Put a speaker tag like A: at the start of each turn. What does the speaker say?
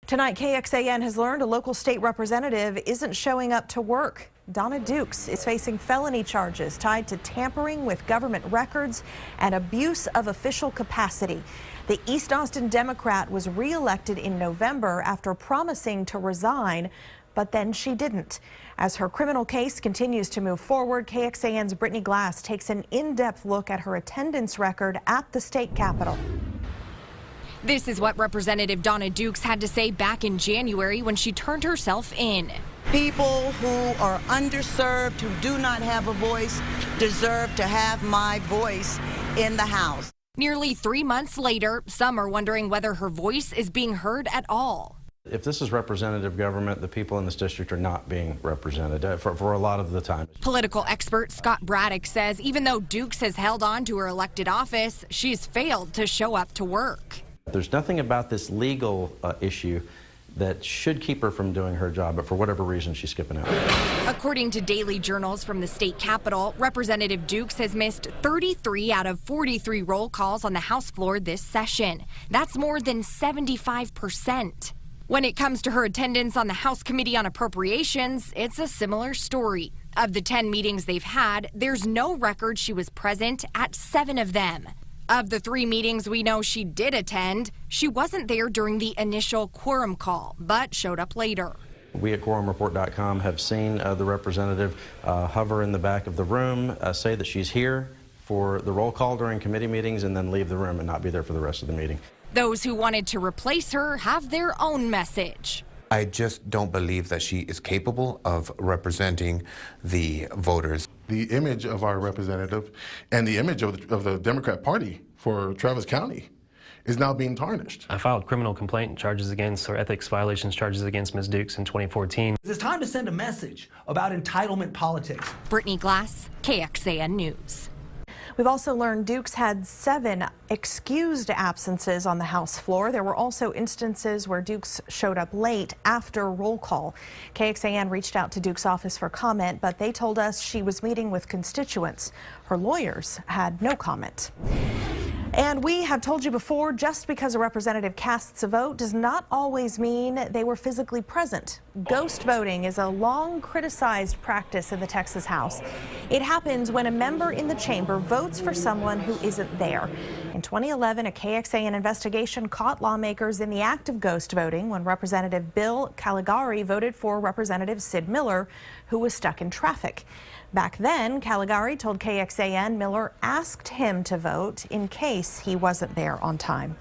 A: Tonight, KXAN has learned a local state representative isn't showing up to work. Dawnna Dukes is facing felony charges tied to tampering with government records and abuse of official capacity. The East Austin Democrat was reelected in November after promising to resign, but then she didn't. As her criminal case continues to move forward, KXAN's Brittany Glass takes an in-depth look at her attendance record at the state capitol.
B: This is what Representative Dawnna Dukes had to say back in January when she turned herself in.
C: People who are underserved, who do not have a voice, deserve to have my voice in the House.
B: Nearly 3 months later, some are wondering whether her voice is being heard at all.
D: If this is representative government, the people in this district are not being represented for a lot of the time.
B: Political expert Scott Braddock says even though Dukes has held on to her elected office, she's failed to show up to work.
D: There's nothing about this legal issue that should keep her from doing her job, but for whatever reason, she's skipping out.
B: According to daily journals from the state capitol, Representative Dukes has missed 33 out of 43 roll calls on the House floor this session. That's more than 75%. When it comes to her attendance on the House Committee on Appropriations, it's a similar story. Of the 10 meetings they've had, there's no record she was present at 7 of them. Of the 3 meetings we know she did attend, she wasn't there during the initial quorum call, but showed up later.
D: We at quorumreport.com have seen the representative hover in the back of the room, say that she's here for the roll call during committee meetings, and then leave the room and not be there for the rest of the meeting.
B: Those who wanted to replace her have their own message.
E: I just don't believe that she is capable of representing the voters.
F: The image of our representative and the image of the Democrat Party for Travis County is now being tarnished.
G: I filed criminal complaint charges against, or ethics violations charges against Ms. Dukes in 2014.
H: It's time to send a message about entitlement politics.
B: Brittany Glass, KXAN News.
A: We've also learned Dukes had 7 excused absences on the House floor. There were also instances where Dukes showed up late after roll call. KXAN reached out to Dukes' office for comment, but they told us she was meeting with constituents. Her lawyers had no comment. And we have told you before, just because a representative casts a vote does not always mean they were physically present. Ghost voting is a long criticized practice in the Texas House. It happens when a member in the chamber votes for someone who isn't there. In 2011, a KXAN investigation caught lawmakers in the act of ghost voting when Representative Bill Caligari voted for Representative Sid Miller, who was stuck in traffic. Back then, Caligari told KXAN Miller asked him to vote in case he wasn't there on time.